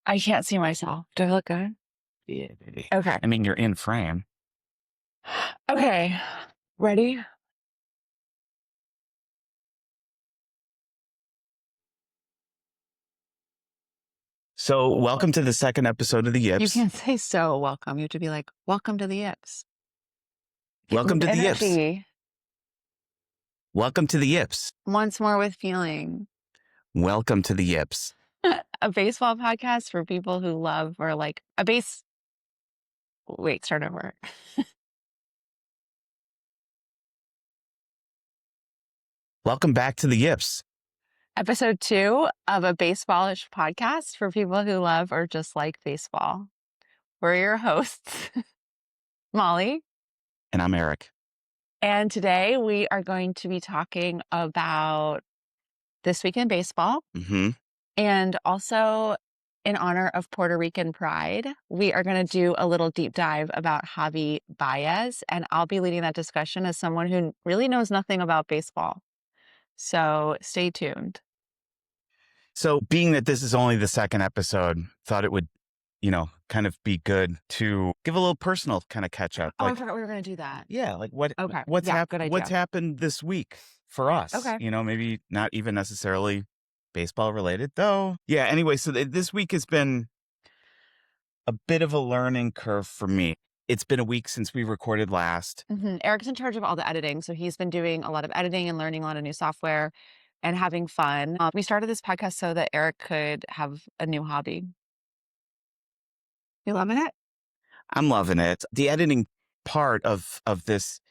I can't see myself. Do I look good? Yeah. Okay. I mean, you're in frame. Okay. Ready? So, welcome to the second episode of the You Yips. can't say so welcome. You have to be like, welcome to the Yips. Welcome to the Yips. Energy. Welcome to the Yips. Once more with feeling. Welcome to the Yips. A baseball podcast for people who love or like a base. Wait, start over. Welcome back to the Yips. Episode 2 of a baseballish podcast for people who love or just like baseball. We're your hosts, Molly. And I'm Eric. And today we are going to be talking about this week in baseball. Mm-hmm. And also, in honor of Puerto Rican Pride, we are going to do a little deep dive about Javi Baez. And I'll be leading that discussion as someone who really knows nothing about baseball. So stay tuned. So, being that this is only the second episode, thought it would, kind of be good to give a little personal kind of catch up. I forgot we were going to do that. Yeah, like Okay. what's good idea. what's happened this week for us? Okay. Maybe not even necessarily baseball related, though. Yeah. Anyway, so this week has been a bit of a learning curve for me. It's been a week since we recorded last. Mm-hmm. Eric's in charge of all the editing, so he's been doing a lot of editing and learning a lot of new software and having fun. We started this podcast so that Eric could have a new hobby. You loving it? I'm loving it. The editing part of this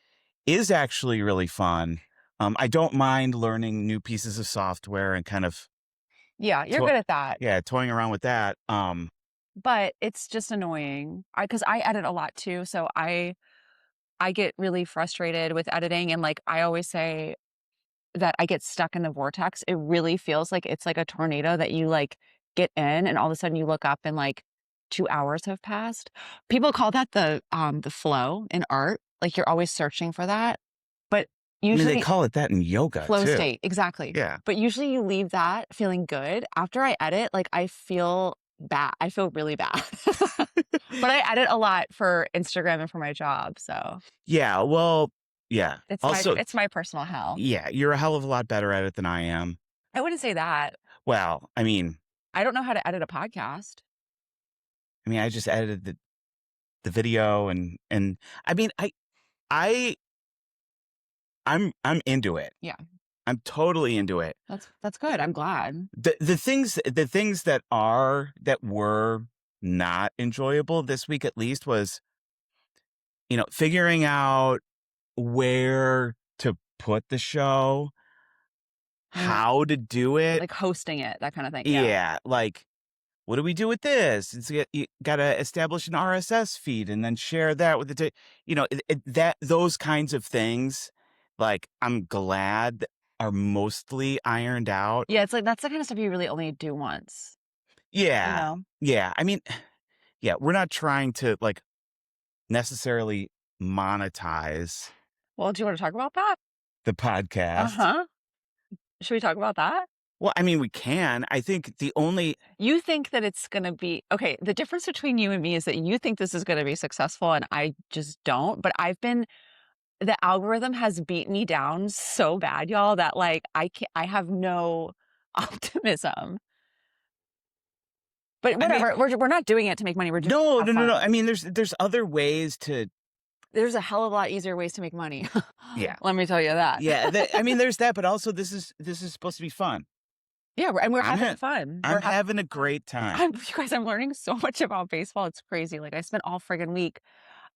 is actually really fun. I don't mind learning new pieces of software and kind of Yeah, you're good at that. Yeah, toying around with that. But it's just annoying because I edit a lot too, so I get really frustrated with editing, and like I always say that I get stuck in the vortex. It really feels like it's like a tornado that you like get in, and all of a sudden you look up and like 2 hours have passed. People call that the flow in art. Like you're always searching for that, but usually they call it that in yoga flow too. state, exactly. Yeah, but usually you leave that feeling good. After I edit, like I feel bad. I feel really bad. But I edit a lot for Instagram and for my job, so yeah. Well, yeah. it's my personal hell. Yeah, you're a hell of a lot better at it than I am. I wouldn't say that. Well, I mean, I don't know how to edit a podcast. I just edited the video and I mean, I'm into it. Yeah. I'm totally into it. That's good. I'm glad. The things that were not enjoyable this week at least was, figuring out where to put the show, how to do it. Like hosting it, that kind of thing. Yeah. Like, what do we do with this? You got to establish an RSS feed and then share that with those kinds of things. Like, I'm glad are mostly ironed out. Yeah, it's like that's the kind of stuff you really only do once. Yeah. Yeah. I mean, yeah, we're not trying to like necessarily monetize. Well, do you want to talk about that? The podcast. Should we talk about that? Well, I mean, we can. I think you think that it's going to be okay. The difference between you and me is that you think this is going to be successful and I just don't. But the algorithm has beat me down so bad, y'all, that like I have no optimism. But whatever, we're not doing it to make money. We're just no. I mean, there's other ways to. There's a hell of a lot easier ways to make money. Yeah, let me tell you that. Yeah, I mean, there's that, but also this is supposed to be fun. Yeah, and we're having fun. I'm having a great time. You guys, I'm learning so much about baseball. It's crazy. Like I spent all friggin' week.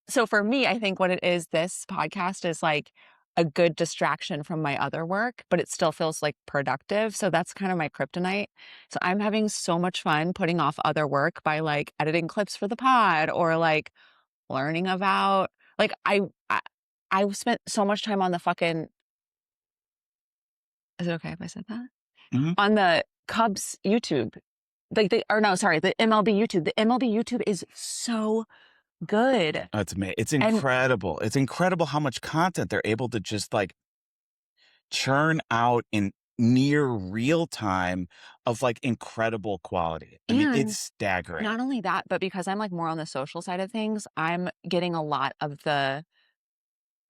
So for me, I think what it is, this podcast is like a good distraction from my other work, but it still feels like productive. So that's kind of my kryptonite. So I'm having so much fun putting off other work by like editing clips for the pod or like learning about, like I spent so much time on the fucking, is it okay if I said that? Mm-hmm. On the Cubs YouTube. The MLB YouTube. The MLB YouTube is so good. Oh, it's amazing. It's incredible. It's incredible how much content they're able to just like churn out in near real time of like incredible quality. I mean, it's And staggering. not only that, but because I'm, like, more on the social side of things, I'm getting a lot of the,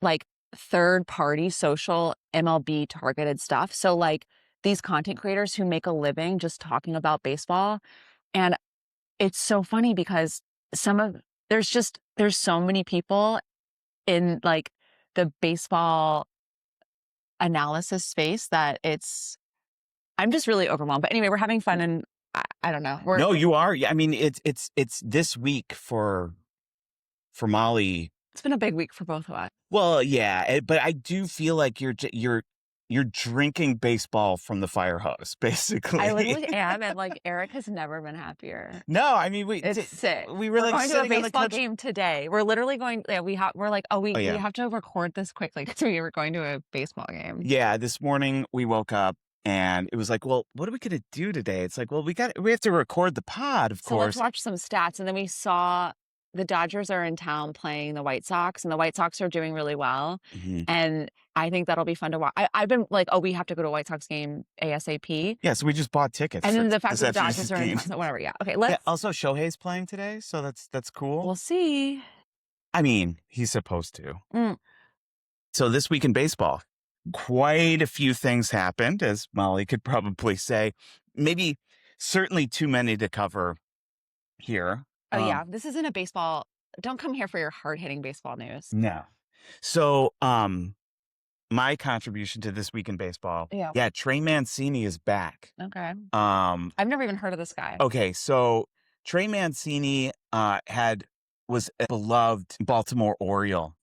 like, third-party social MLB targeted stuff. So, like, these content creators who make a living just talking about baseball, and it's so funny because some of there's so many people in, like, the baseball analysis space that I'm just really overwhelmed. But anyway, we're having fun and I don't know. No, you are. Yeah, I mean, it's this week for Molly. It's been a big week for both of us. Well, yeah, but I do feel like you're drinking baseball from the fire hose, basically. I literally am, and like Eric has never been happier. No, I mean It's sick. we were We're like going to a sitting on the baseball couch. game today. We're literally going. Yeah, we're like, oh, Oh we yeah, have to record this quickly because we were going to a baseball game. yeah. This morning we woke up and it was like, well, what are we gonna do today? It's like, well, we have to record the pod, of So let's course. watch some stats, and then we saw the Dodgers are in town playing the White Sox, and the White Sox are doing really well. Mhm. And I think that'll be fun to watch. I've been like, oh, we have to go to a White Sox game ASAP. Yeah, so we just bought tickets And for then the fact this that the afternoon's Dodgers are in game. town, so whatever. Yeah. Okay, Yeah. let's. Also, Shohei's playing today, so that's cool. We'll see. I mean, he's supposed to. Mm. So this week in baseball, quite a few things happened, as Molly could probably say. Maybe, certainly too many to cover here. Oh yeah, this isn't a baseball. Don't come here for your hard hitting baseball news. No. So, my contribution to this week in baseball. Yeah. Yeah, Trey Mancini is back. Okay. Um, I've never even heard of this guy. okay, so Trey Mancini was a beloved Baltimore Oriole.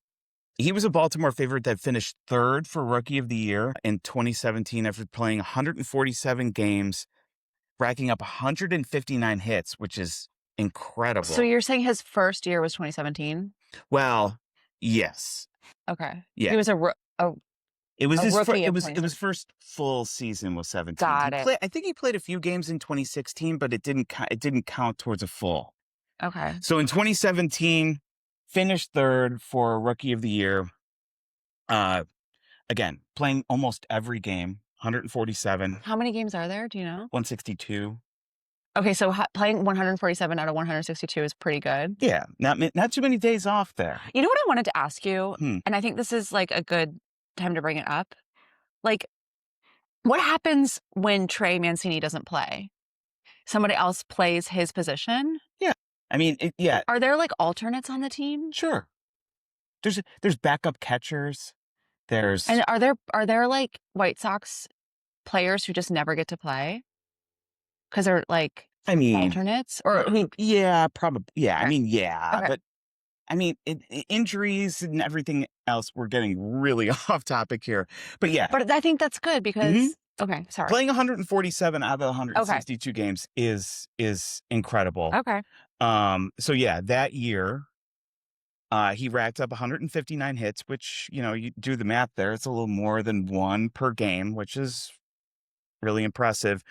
He was a Baltimore favorite that finished third for Rookie of the Year in 2017 after playing 147 games, racking up 159 hits, which is incredible. So you're saying his first year was 2017? Well, yes. Okay. Yeah. He was a It was his rookie of it was first full season was 17. Got it. I think he played a few games in 2016, but it didn't count towards a full. Okay. So in 2017, finished third for Rookie of the Year. Again, playing almost every game, 147, How many games are there? Do you know? 162. Okay, so playing 147 out of 162 is pretty good. Yeah, not too many days off there. You know what I wanted to ask you? Hmm. And I think this is like a good time to bring it up. Like, what happens when Trey Mancini doesn't play? Somebody else plays his position? Yeah, I mean, yeah, Are there like alternates on the team? sure. There's backup catchers. There's And are there like White Sox players who just never get to play? Because they're like I mean, alternates? Or who? yeah, probably. Yeah, I Okay. mean, yeah, Okay. but I mean, injuries and everything else. We're getting really off topic here, but yeah, But I think that's good because okay, sorry. playing 147 out of 162 games is incredible. Okay. So yeah, that year, he racked up 159 hits, which, you do the math there. It's a little more than one per game, which is really impressive.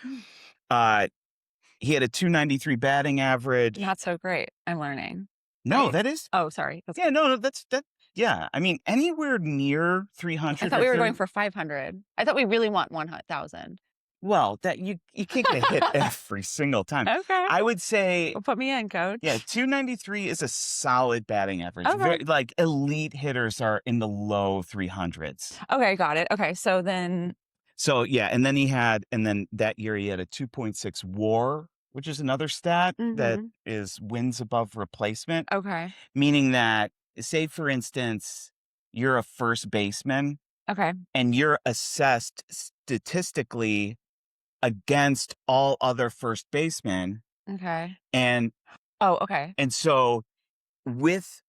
He had a 293 batting average. Not so great. I'm learning. No, Right? that is. Oh, sorry. Yeah, no, that's that. Yeah, I mean, anywhere near 300. I thought we were going for 500. I thought we really want 1,000. Well, that you can't get a hit every single time. Okay. I would say, Well, put me in, coach. yeah, 293 is a solid batting average. Okay. Like elite hitters are in the low 300s. Okay, got it. Okay, so then So yeah, and then that year he had a 2.6 WAR, which is another stat that is wins above replacement, okay. meaning that, say for instance, you're a first baseman Okay. and you're assessed statistically against all other first basemen, Okay. and Oh, okay. so with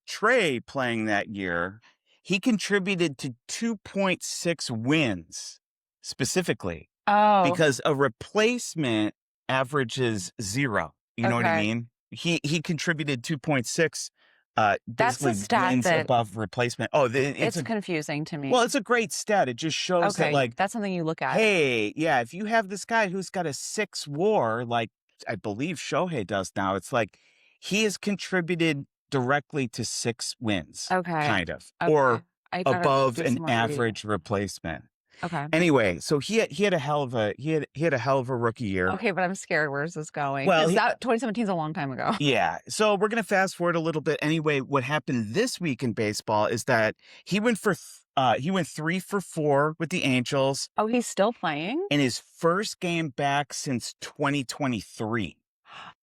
Trey playing that year, he contributed to 2.6 wins specifically. Oh. Because a replacement averages 0. You know what I Okay. mean? He contributed 2.6 That's basically a stat wins that above replacement. Oh, it's confusing to me. well, it's a great stat. It just shows that, okay, like, that's something you look at. hey, yeah, if you have this guy who's got a 6 WAR, like I believe Shohei does now, it's like he has contributed directly to 6 wins, Okay. kind of, Okay. or I gotta above do some an more reading. average replacement. Okay. Anyway, so he had a hell of a rookie year. Okay, but I'm scared. Where's this going? Well, Because that 2017 is a long time ago. yeah. So we're gonna fast forward a little bit. Anyway, what happened this week in baseball is that he went 3 for 4 with the Angels Oh, he's still playing? in his first game back since 2023.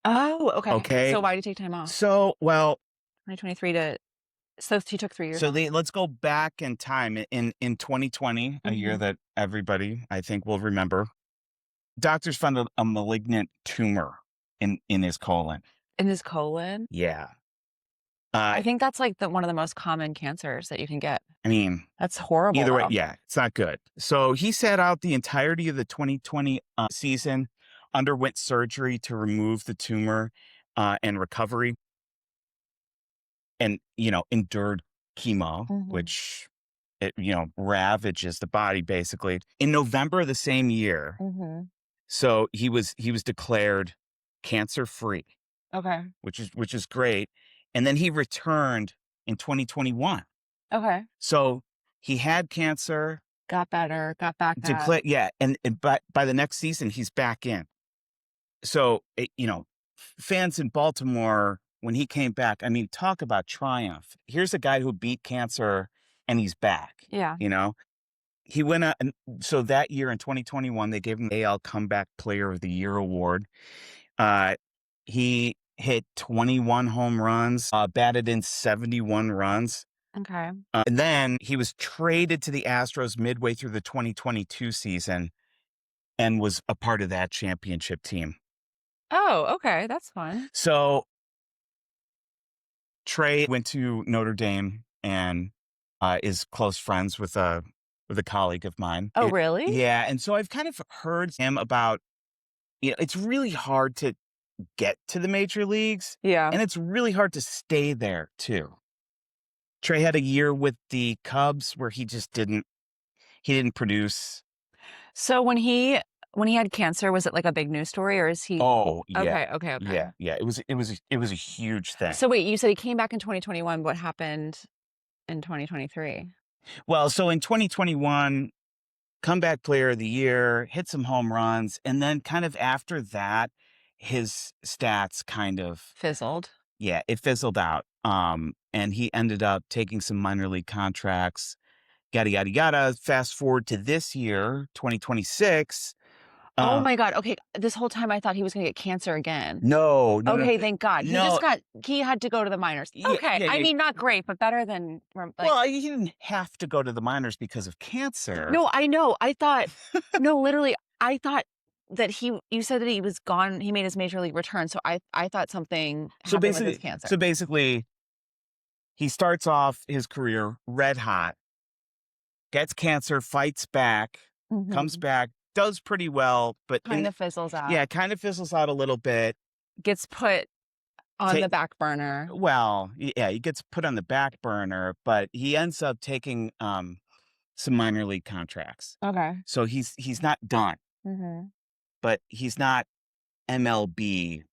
Oh, okay. Okay. So why did he take time off? So, well, 2023 to so he took 3 years so off. let's go back in time. In 2020, a year Mhm. that everybody I think will remember, doctors found a malignant tumor in his colon. In his colon? Yeah. I think that's like one of the most common cancers that you can get. I mean, That's horrible either way, though. yeah, it's not good. So he sat out the entirety of the 2020 season, underwent surgery to remove the tumor and recovery, and endured chemo, Mhm. which it ravages the body basically. In November of the same year, Mhm. so he was declared cancer free, Okay. which is great. And then he returned in 2021. Okay. So he had cancer, Got better, got back at. declared, yeah, and by the next season he's back in. So fans in Baltimore when he came back, I mean, talk about triumph. Here's a guy who beat cancer and he's back. Yeah. He went out, and so that year in 2021, they gave him the AL Comeback Player of the Year award. Uh, he hit 21 home runs, batted in 71 runs. Okay. And then he was traded to the Astros midway through the 2022 season and was a part of that championship team. Oh, okay. That's fun. So Trey went to Notre Dame and is close friends with a colleague of mine. Oh, really? Yeah, and so I've kind of heard him about. It's really hard to get to the major leagues, Yeah. and it's really hard to stay there too. Trey had a year with the Cubs where he didn't produce. So when he had cancer, was it like a big news story or is he Oh yeah, Okay, okay, okay. yeah. It was a huge thing. So wait, you said he came back in 2021. What happened in 2023? Well, so in 2021, comeback player of the year, hit some home runs, and then kind of after that, his stats kind of, Fizzled. yeah, it fizzled out. And he ended up taking some minor league contracts, yada yada yada. Fast forward to this year, 2026. Oh Uh, my God. Okay. This whole time I thought he was going to get cancer again. no, no, no, Okay, thank God. no. He had to go to the minors. Yeah, Okay. yeah, I yeah. mean, not great, but better than like, Well, he didn't have to go to the minors because of cancer. no, I know. I thought, no, literally, I thought that you said that he was gone. He made his major league return. So I thought something So happened with his basically, cancer. so basically, he starts off his career red hot, gets cancer, fights back, comes Mhm. back, does pretty well, but Kind of fizzles out. yeah, kind of fizzles out a little bit. Gets put on Ta- the back burner. well, yeah, he gets put on the back burner, but he ends up taking some minor league contracts. Okay. So he's not done, Mm-hmm. but he's not MLB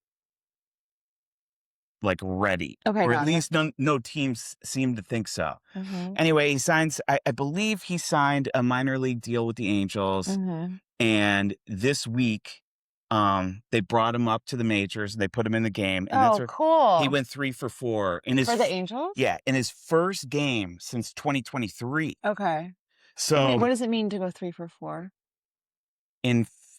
like ready, Okay, or at got it. least no teams seem to think so. Mm-hmm. Anyway, he signs. I believe he signed a minor league deal with the Angels. Mm-hmm. And this week, they brought him up to the majors and they put him in the game. And that's Oh, where cool. he went 3 for 4 in his For the Angels? yeah, in his first game since 2023. Okay. Wait, So what does it mean to go 3 for 4?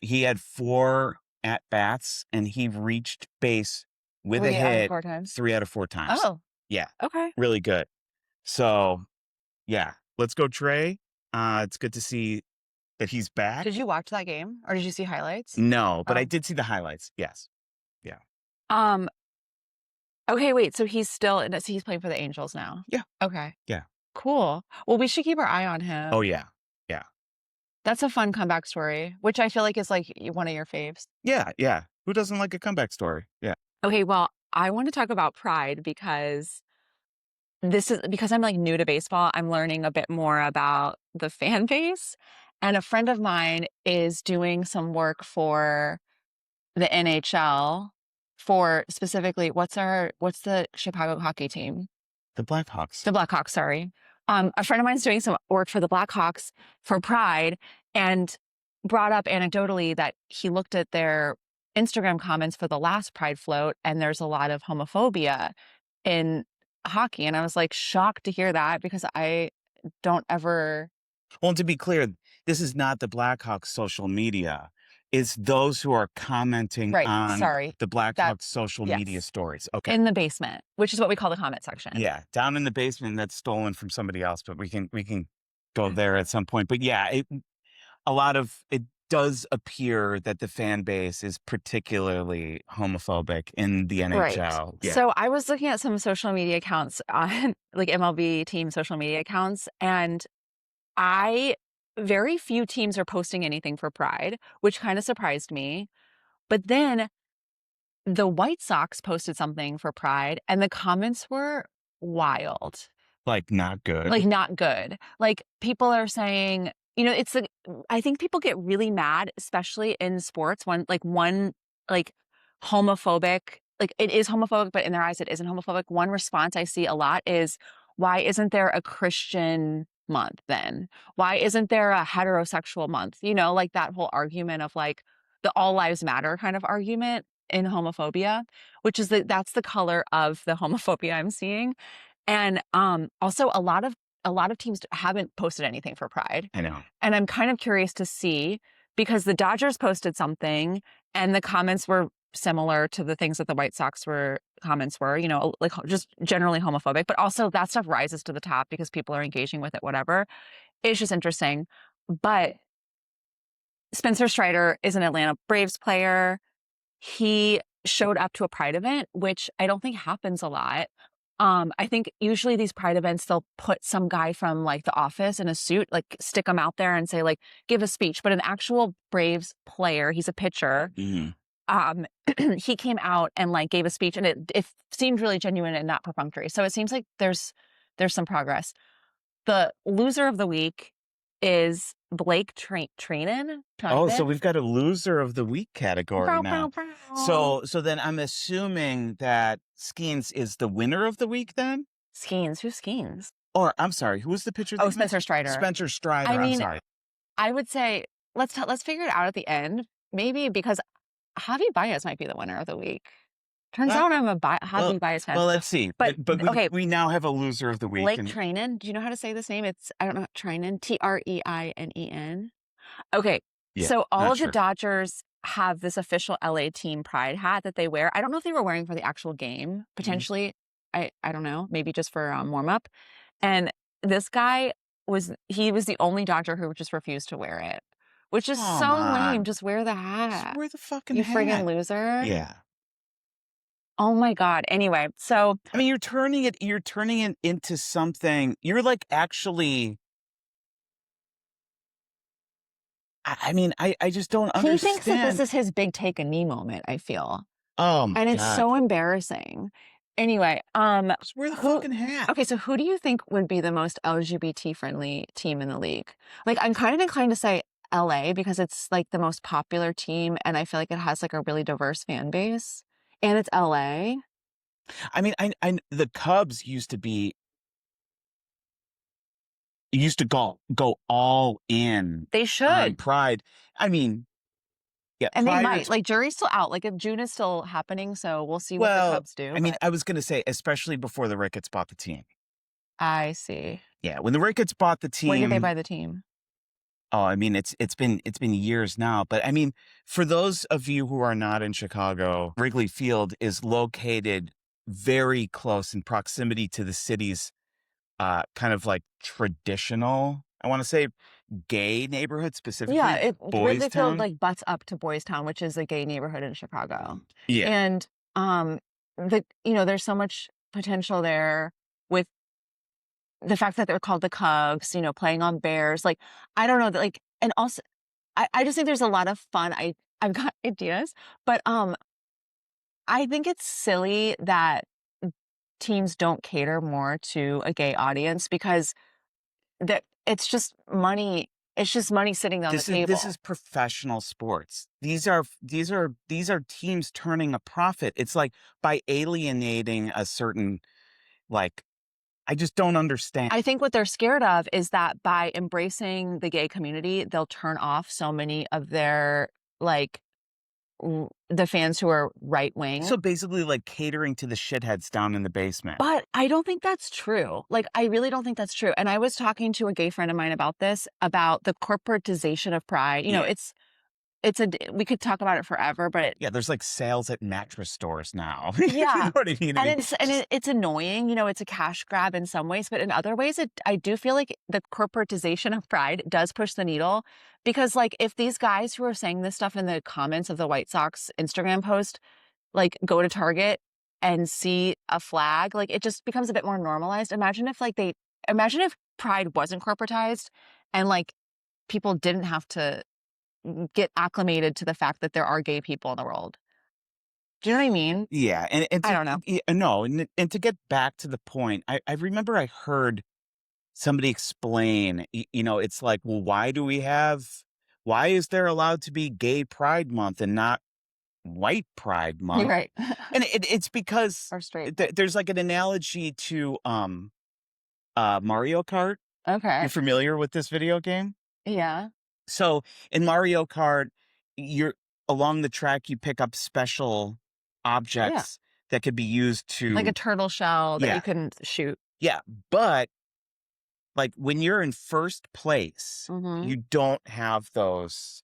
he had 4 at bats and he reached base with a 3 out of hit 4 times. 3 out of 4 times. Oh, Yeah, okay. really good. So yeah, let's go, Trey. It's good to see that he's back. Did you watch that game or did you see highlights? No, but I Oh. did see the highlights. Yes. Um, okay, wait, so he's playing for the Angels now? Yeah. Okay. Yeah. Cool. Well, we should keep our eye on him. Oh yeah. That's a fun comeback story, which I feel like is like one of your faves. Yeah. Who doesn't like a comeback story? Yeah. Okay, well, I want to talk about pride because I'm like new to baseball. I'm learning a bit more about the fan base. And a friend of mine is doing some work for the NHL for specifically what's the Chicago hockey team? The Blackhawks. The Blackhawks, sorry. A friend of mine's doing some work for the Blackhawks for Pride and brought up anecdotally that he looked at their Instagram comments for the last Pride float, and there's a lot of homophobia in hockey. And I was like shocked to hear that because I don't ever. Well, and to be clear, this is not the Blackhawks social media. It's those who are commenting Right. on Sorry. the That, Blackhawks social media yes. stories. Okay. In the basement, which is what we call the comment section. Yeah, down in the basement that's stolen from somebody else, but we can go there at some point. But yeah, it does appear that the fan base is particularly homophobic in the Right. NHL. Yeah. So I was looking at some social media accounts on like MLB team social media accounts, and I very few teams are posting anything for Pride, which kind of surprised me. But then the White Sox posted something for Pride, and the comments were wild. Like not good. Like, not good. Like, people are saying, it's like I think people get really mad, especially in sports, when, like, homophobic like, it is homophobic, but in their eyes, it isn't homophobic. One response I see a lot is, "Why isn't there a Christian month then? Why isn't there a heterosexual month?" Like, that whole argument of, like, the all lives matter kind of argument in homophobia, which is that's the color of the homophobia I'm seeing. And, also a lot of teams haven't posted anything for Pride, I know. and I'm kind of curious to see because the Dodgers posted something, and the comments were similar to the things that the White Sox comments were, like, just generally homophobic, but also that stuff rises to the top because people are engaging with it, whatever. It's just interesting. But Spencer Strider is an Atlanta Braves player. He showed up to a Pride event, which I don't think happens a lot. I think usually these Pride events, they'll put some guy from like The Office in a suit, like stick him out there and say like, give a speech. But an actual Braves player, he's a pitcher. Mhm. He came out and like gave a speech, and it seemed really genuine and not perfunctory. So it seems like there's some progress. The loser of the week is Blake Trinan. Oh, so we've got a loser of the week category Bow, now. bow, bow. So then I'm assuming that Skeens is the winner of the week then? Skeens. Who's Skeens? Or I'm sorry, who was the pitcher that Oh, you Spencer mentioned? Strider. Spencer Strider. I I'm mean, sorry. I would say let's figure it out at the end. Maybe because Javi Baez might be the winner of the week. Turns Well, out I'm a well, Javi Baez fan. well, let's see. But But we okay, we now have a loser of the week, Blake and Trinan. Do you know how to say this name? I don't know, Trinan. Treinen. Okay, yeah, so all not of the sure. Dodgers have this official LA team Pride hat that they wear. I don't know if they were wearing for the actual game. Mhm. Potentially, I don't know. Maybe just for warm up. And this guy he was the only Dodger who just refused to wear it, which is Come so lame. on, Just wear the just hat, wear the fucking you friggin' hat. loser. Yeah. Oh my God. Anyway, so I mean, you're turning it into something. You're like actually. I mean, I just don't he thinks that this understand. is his big take a knee moment, I feel. Oh my And it's God. so embarrassing. Anyway, Just wear the who fucking hat. okay, so who do you think would be the most LGBT friendly team in the league? Like, I'm kind of inclined to say LA because it's like the most popular team, and I feel like it has like a really diverse fan base. And it's LA. I mean, the Cubs used to go all in They on should. Pride. I mean, yeah, And they prior might. to Like, jury's still out. Like, if June is still happening, so we'll see what the well, Cubs do, I mean, but I was gonna say, especially before the Ricketts bought the team. I see. Yeah, when the Ricketts bought the When did they team, buy the team? oh, I mean, it's been years now. But I mean, for those of you who are not in Chicago, Wrigley Field is located very close in proximity to the city's kind of like traditional, I want to say, gay neighborhood, Yeah, specifically Wrigley Boys Field, Town. like, butts up to Boys Town, which is a gay neighborhood in Chicago. Yeah. And, there's so much potential there with the fact that they're called the Cubs, playing on Bears. Like, I don't know, like, and also, I just think there's a lot of fun. I've got ideas, but, I think it's silly that teams don't cater more to a gay audience because it's just money sitting on the This is table. professional sports. These are teams turning a profit. It's like by alienating a certain, like, I just don't understand. I think what they're scared of is that by embracing the gay community, they'll turn off so many of their, like, the fans who are right wing. So basically, like catering to the shitheads down in the basement. But I don't think that's true. Like, I really don't think that's true. And I was talking to a gay friend of mine about this, about the corporatization of pride. You know, Yeah. we could talk about it forever, but Yeah, there's like sales at mattress stores now. You yeah. know what I mean? It's annoying, you know, it's a cash grab in some ways, but in other ways, I do feel like the corporatization of pride does push the needle because, like, if these guys who are saying this stuff in the comments of the White Sox Instagram post, like, go to Target and see a flag, like, it just becomes a bit more normalized. Imagine if pride wasn't corporatized and, like, people didn't have to get acclimated to the fact that there are gay people in the world. Do you know what I mean? Yeah, and I to don't know. no, and to get back to the point, I remember I heard somebody explain, it's like, well, why is there allowed to be Gay Pride Month and not White Pride You're Month? right. And it's because Or straight. there's like an analogy to Mario Kart. Okay. You're familiar with this video game? Yeah. So in Mario Kart, you're along the track, you pick up special Yeah. objects that could be used Like a to, turtle shell that yeah, you can shoot. yeah. But like when you're in first place, Mhm. you don't have those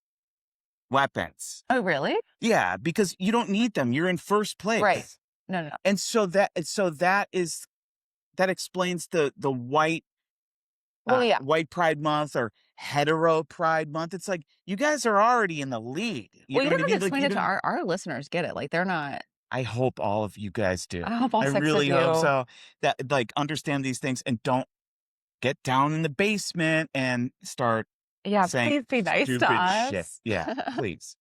weapons. Oh, really? Yeah, because you don't need them. You're in first Right. place. No, no, no. And that explains the Well, yeah. White Pride Month or hetero Pride Month. It's like you guys are already in the lead. You Well, you know what don't I have to mean? Like explain you it to don't. our listeners get it. Like, they're not I hope all of you guys do. I hope all I 6 of really hope you. so. That like understand these things and don't get down in the basement and start Yeah, saying please be nice to stupid shit. us. Yeah, please.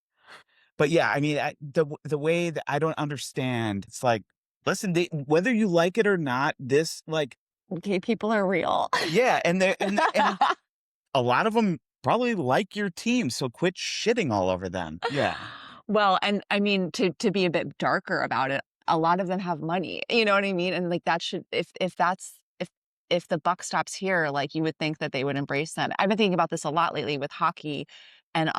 But yeah, I mean, the way that I don't understand, it's like, listen, whether you like it or not, this like, Gay people are real. yeah, and a lot of them probably like your team, so quit shitting all over them. Yeah, Well, and I mean, to be a bit darker about it, a lot of them have money, you know what I mean? And, like, that should if the buck stops here, like, you would think that they would embrace them. I've been thinking about this a lot lately with hockey and,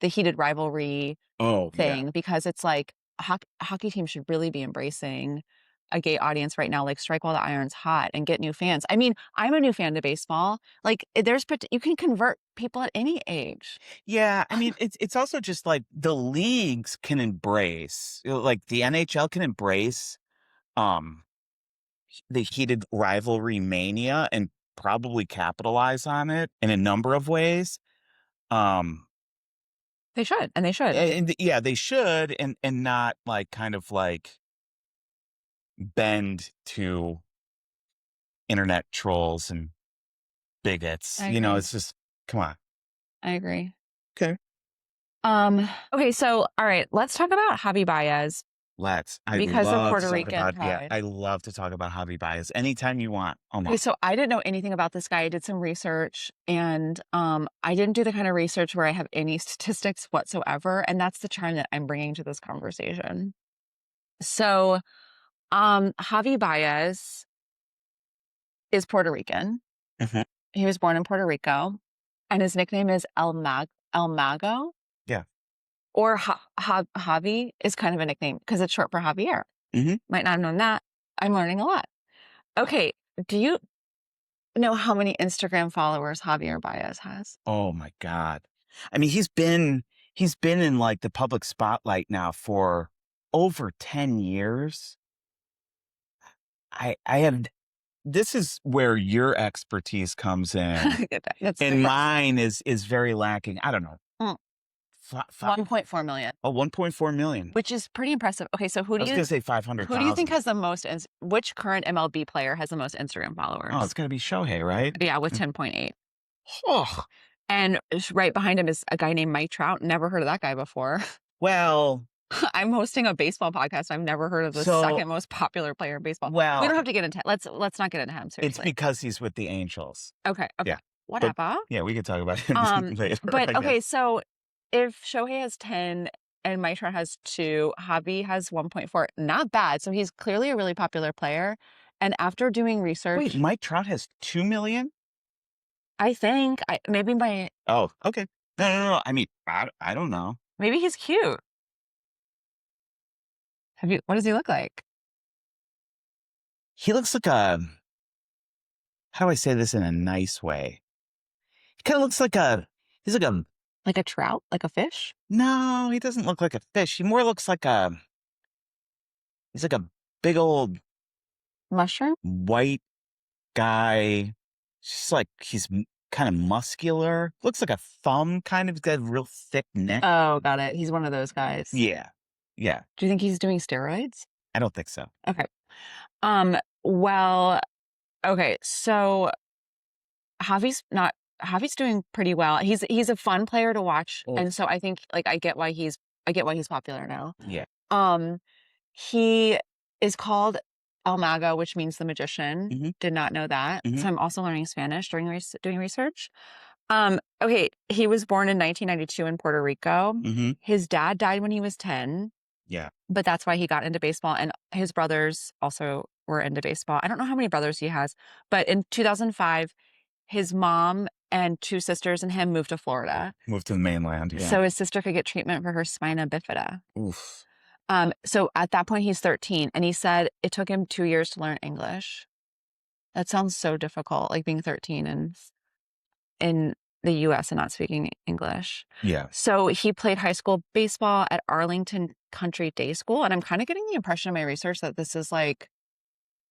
the heated rivalry oh yeah, thing because it's like hockey teams should really be embracing a gay audience right now, like, strike while the iron's hot and get new fans. I mean, I'm a new fan to baseball. Like, you can convert people at any age. yeah. I mean, it's also just like the leagues can embrace, like the NHL can embrace, um, the heated rivalry mania and probably capitalize on it in a number of ways. Um, They should, and they should. and yeah, they should, and not like kind of like bend to internet trolls and bigots. I agree. It's just come on. I agree. Okay. Okay, so all right, let's talk about Javi Baez I because of love to Puerto talk Rican about pride. I love to talk about Javi Baez anytime you want. Okay, Almost. so I didn't know anything about this guy. I did some research and I didn't do the kind of research where I have any statistics whatsoever, and that's the charm that I'm bringing to this conversation. So, Javi Baez is Puerto Rican. Mhm. He was born in Puerto Rico, and his nickname is El Mago, Yeah. or Javi is kind of a nickname because it's short for Javier. Hmm. Might not have known that. I'm learning a lot. Okay, do you know how many Instagram followers Javier Baez has? Oh my God. I mean, he's been in like the public spotlight now for over 10 years. I have this is where your expertise comes in, That's and different. mine is very lacking. I don't know. Mm, Fi 1.4 million, 1.4 million. which is pretty impressive. Okay, so I was gonna say who do you think 500,000. has the most? Which current MLB player has the most Instagram Oh, followers? it's gotta be Shohei, right? Yeah, with Mm. 10.8. Oh, And right behind him is a guy named Mike Trout. Never heard of that guy before. well, I'm hosting a baseball podcast. I've never heard of the so second most popular player in baseball. We well, don't have to get into let's not get into him it's seriously. because he's with the Angels. Okay, okay. Yeah, but Whatever. yeah, we could talk about him later, But I okay, guess. so if Shohei has 10 and Mike Trout has 2, Javi has 1.4, not bad. So he's clearly a really popular player. And after doing Wait, research, Mike Trout has 2 million? I think Oh, okay. No. I mean, I don't know. maybe he's cute. What does he look like? He looks like how do I say this in a nice way? He kind of looks like he's like Like a trout? Like a fish? no, he doesn't look like a fish. He more looks like he's like a big old Mushroom? white guy. Just like he's kind of muscular. Looks like a thumb, kind of. He's got a real thick neck. Oh, got it. He's one of those guys. Yeah. Yeah. Do you think he's doing steroids? I don't think so. Okay. Well, okay, so Javi's doing pretty well. He's a fun player to watch, Oh. and so I think like I get why he's popular now. Yeah. Um, he is called El Mago, which means the magician. Mhm. Did not know that. Mhm. So I'm also learning Spanish during doing research. Okay, he was born in 1992 in Puerto Rico. Mm-hmm. His dad died when he was 10, Yeah. but that's why he got into baseball, and his brothers also were into baseball. I don't know how many brothers he has, but in 2005, his mom and 2 sisters and him moved to Florida. Moved to the mainland. Yeah. So his sister could get treatment for her spina bifida. Oof. So at that point, he's 13, and he said it took him 2 years to learn English. That sounds so difficult, like being 13 and in the US and not speaking English. Yeah. So he played high school baseball at Arlington Country Day School, and I'm kind of getting the impression in my research that this is like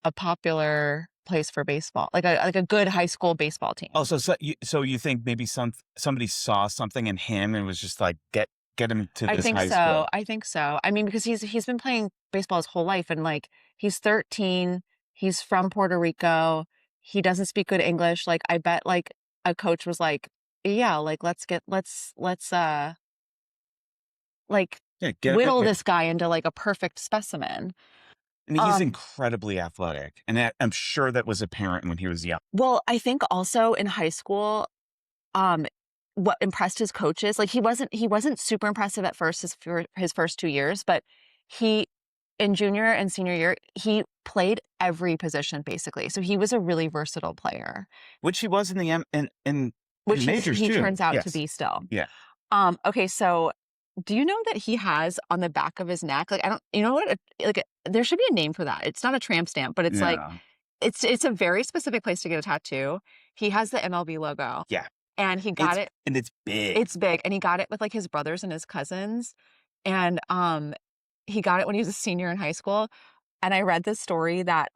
a popular place for baseball, like a good high school baseball team. Oh, so you think maybe somebody saw something in him and was just like get him to this high school? I think so. I mean, because he's been playing baseball his whole life, and like he's 13, he's from Puerto Rico, he doesn't speak good English. Like I bet like a coach was like, yeah, like let's like Yeah, whittle this guy into like a perfect specimen. I mean, he's incredibly athletic, and I'm sure that was apparent when he was young. Well, I think also in high school, what impressed his coaches, like he wasn't super impressive at first his first 2 years, but in junior and senior year, he played every position basically. So he was a really versatile player, Which he was in the in which majors he too. turns out to Yes. be still. Yeah. Okay, so do you know that he has on the back of his neck, like you know what, like there should be a name for that. It's not a tramp stamp, but it's like it's a very specific place to get a tattoo. He has the MLB logo. Yeah. And he got it. And it's big. It's big. And he got it with like his brothers and his cousins. And he got it when he was a senior in high school. And I read this story that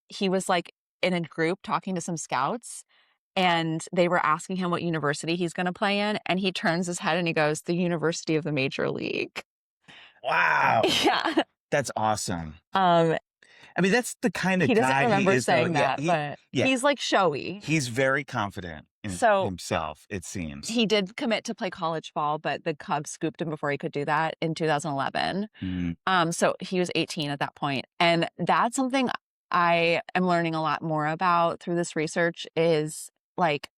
he was like in a group talking to some scouts, and they were asking him what university he's going to play in. And he turns his head and he goes, "The University of the Major League." Wow. Yeah. That's awesome. I mean, that's the kind of he doesn't guy remember he is. saying that, but he's like showy. He's very confident in himself, it seems. He did commit to play college ball, but the Cubs scooped him before he could do that in 2011. Mm-hmm. So he was 18 at that point. And that's something I am learning a lot more about through this research is like,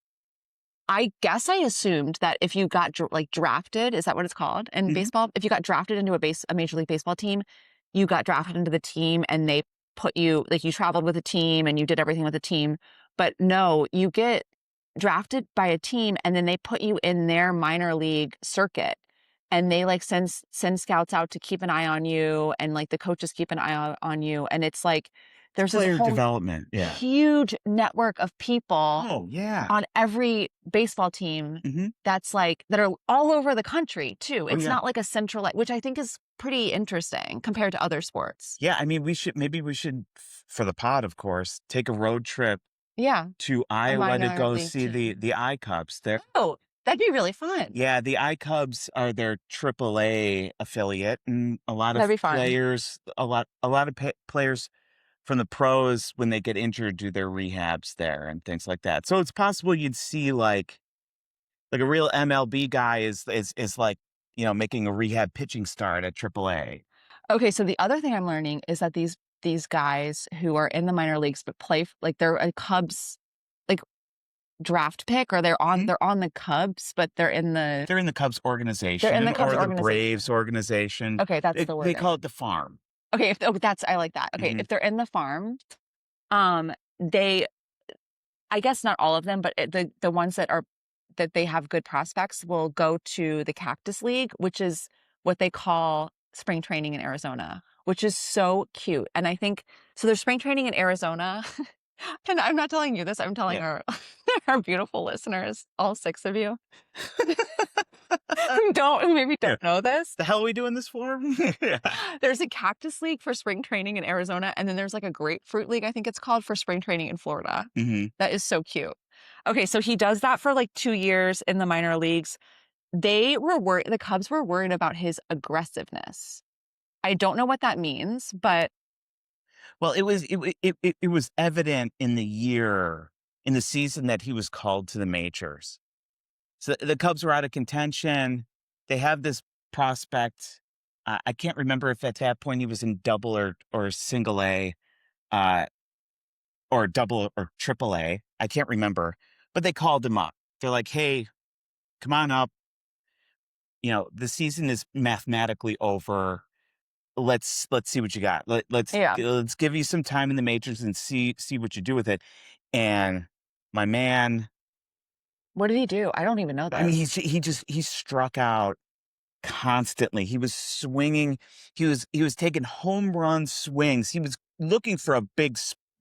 I guess I assumed that if you got drafted, is that what it's called in baseball? If you got drafted into a Major League Baseball team, you got drafted into the team and they put you, like you traveled with a team and you did everything with a team. But no, you get drafted by a team and then they put you in their minor league circuit, and they like send scouts out to keep an eye on you, and like the coaches keep an eye on you. And it's like, there's player this whole development, huge network of people on every baseball team that's like, that are all over the country too. It's not like a central, which I think is pretty interesting compared to other sports. Yeah, I mean, maybe we should, for the pod, of course, take a road trip to Iowa to go see the I Cubs. Oh, that'd be really fun. Yeah, the I Cubs are their AAA affiliate, and a lot of players, a lot of players from the pros, when they get injured, do their rehabs there and things like that. So it's possible you'd see like a real MLB guy is like, you know, making a rehab pitching start at AAA. Okay, so the other thing I'm learning is that these guys who are in the minor leagues but play like they're a Cubs like draft pick, or they're on the Cubs, but they're in the Cubs organization. They're in the Cubs or organization. the Braves organization. Okay, that's the word. They call it the farm. Okay, I like that. Okay, if they're in the farm, They I guess not all of them, but the ones that they have good prospects will go to the Cactus League, which is what they call spring training in Arizona, which is so cute. And I think so there's spring training in Arizona. And I'm not telling you this, I'm telling Yeah. our our beautiful listeners, all 6 of you who maybe Yeah. don't know this. The hell are we doing this for? Yeah. There's a Cactus League for spring training in Arizona, and then there's like a Grapefruit League, I think it's called, for spring training in Florida. Hmm. That is so cute. Okay, so he does that for like 2 years in the minor leagues. The Cubs were worried about his aggressiveness. I don't know what that means, but Well, it was evident in the season that he was called to the majors. So the Cubs were out of contention. They have this prospect. I can't remember if at that point he was in double or single A, uh, or double or triple A. I can't remember, but they called him up. They're like, "Hey, come on up. The season is mathematically over. Let's see what you got. yeah. Let's give you some time in the majors and see what you do with it." And my man, What did he do? I don't even know I mean, this. he struck out constantly. He was swinging. He was taking home run swings. He was looking for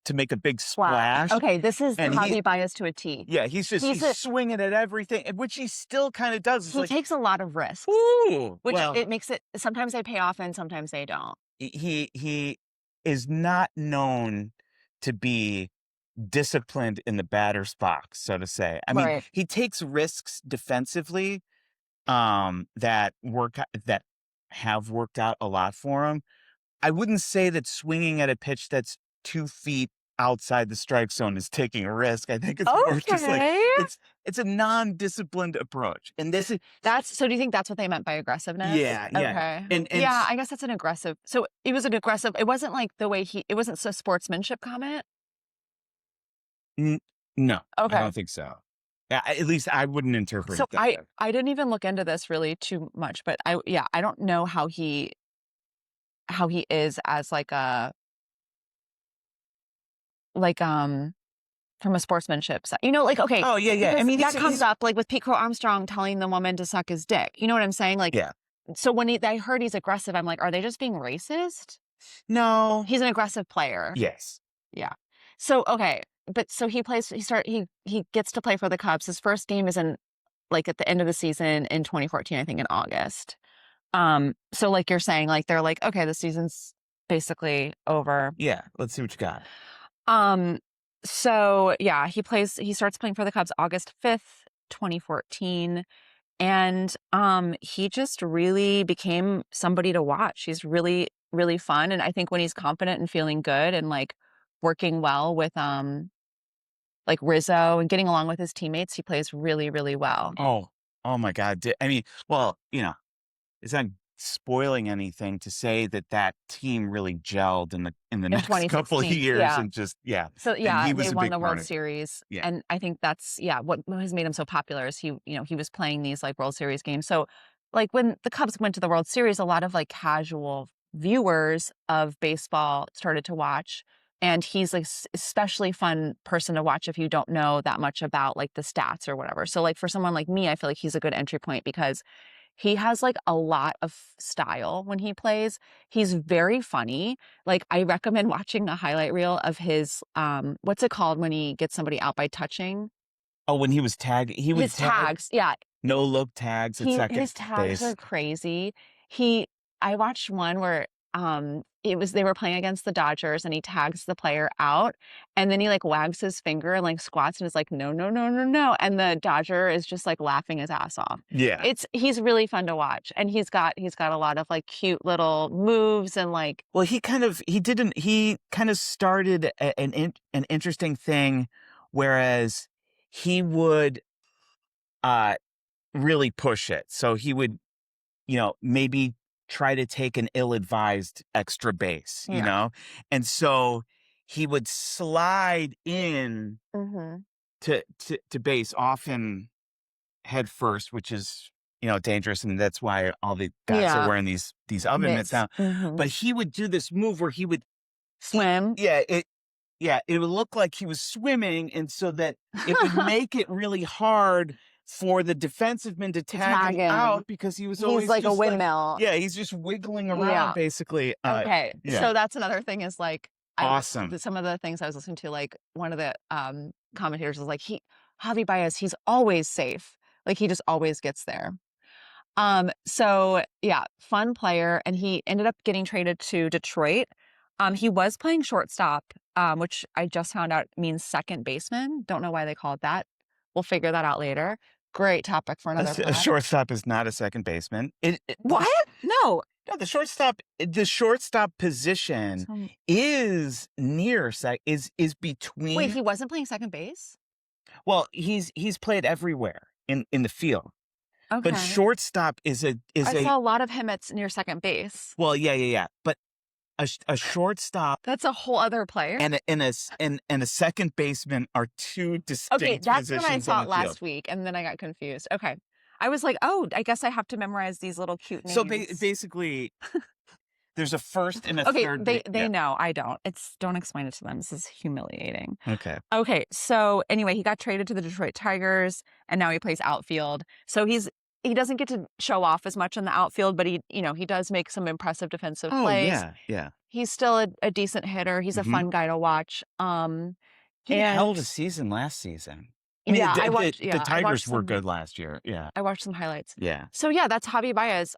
to make a big Splash. splash. Okay, this is And Javi Baez to a T. yeah, he's swinging at everything, which he still kind of does. It's He like, takes a lot of risks, ooh, which well, it makes it sometimes they pay off and sometimes they don't. he is not known to be disciplined in the batter's box, so to say. I mean, Right. he takes risks defensively, that have worked out a lot for him. I wouldn't say that swinging at a pitch that's 2 feet outside the strike zone is taking a risk. I think it's more just like Okay. it's a non-disciplined approach. And this is So do you think that's what they meant by aggressiveness? yeah, yeah. Okay. And Yeah, I guess that's an aggressive. So it was an aggressive. It wasn't like it wasn't a sportsmanship comment. n no, I Okay. don't think so. Yeah, at least I wouldn't interpret So it that way. I didn't even look into this really too much, but I don't know how he is as like from a sportsmanship side. Like okay, Oh, yeah, yeah. I because mean, that comes he's up like with Pete Crow Armstrong telling the woman to suck his dick. You know what I'm saying? Like yeah. so when I heard he's aggressive, I'm like, are they just being racist? No. He's an aggressive player. Yes. Yeah. So okay, but so he gets to play for the Cubs. His first game is in like at the end of the season in 2014, I think in August. So like you're saying, like they're like, okay, the season's basically over. Yeah, let's see what you got. Um, so yeah, he starts playing for the Cubs August 5th, 2014. And he just really became somebody to watch. He's really, really fun. And I think when he's confident and feeling good and like working well with like Rizzo and getting along with his teammates, he plays really, really well. Oh, oh my God. I mean, well, it's not spoiling anything to say that team really gelled in the In next couple of 2016, years yeah. and just yeah, So and yeah, he and they was a won big the part World of it. Series, Yeah. and I think that's what has made him so popular is he was playing these like World Series games. So like when the Cubs went to the World Series, a lot of like casual viewers of baseball started to watch, and he's like especially fun person to watch if you don't know that much about like the stats or whatever. So like for someone like me, I feel like he's a good entry point because he has like a lot of style when he plays. He's very funny. Like I recommend watching a highlight reel of his what's it called when he gets somebody out by touching? Oh, when he was he would His tags. Yeah. no look tags at second His tags base. are crazy. He I watched one where they were playing against the Dodgers and he tags the player out and then he like wags his finger and like squats and is like no no no no no and the Dodger is just like laughing his ass off. Yeah. He's really fun to watch and he's got a lot of like cute little moves and like Well, he kind of started an interesting thing, whereas he would uh really push it. So he would, maybe try to take an ill-advised extra base, yeah. and so he would slide in Mhm. to base often head first, which is dangerous, and that's why all the guys are Yeah. wearing these oven mitts Mitts. now. Mhm. But he would do this move where he would Swim. yeah, yeah, it would look like he was swimming, and so that it would make it really hard for the defensive to tag Tag him him. out because he was He's always like a just like, windmill. yeah, he's just wiggling around Yeah. basically. Okay. Yeah, So that's another thing is like awesome. some of the things I was listening to, like one of the commentators was like, Javi Baez, he's always safe. Like he just always gets there. So yeah, fun player, and he ended up getting traded to Detroit. He was playing shortstop, which I just found out means second baseman. Don't know why they call it that. We'll figure that out later. Great topic for another A pod. shortstop is not a second baseman. What? No. No, the shortstop position So, is near is wait, between. he wasn't playing second base? Well, he's played everywhere in the field, but Okay. shortstop is I a saw a lot of him at near second base. well, yeah. But a shortstop That's a whole other player. and a second baseman are two Okay, distinct that's what I positions on thought the field. last week, and then I got confused. Okay. I was like, oh, I guess I have to memorize these little cute So names. basically, there's a first and a Okay, third. they know. I don't. Don't explain it to them. This is humiliating. Okay. Okay, so anyway, he got traded to the Detroit Tigers, and now he plays outfield. So he doesn't get to show off as much in the outfield, but he does make some impressive defensive Oh plays. yeah. He's still a decent hitter. He's a Hmm. fun guy to watch. He had a hell of And a season last season. I mean, yeah, the I Tigers watched were some. good last year. Yeah. I watched some highlights. Yeah. So yeah, that's Javi Baez.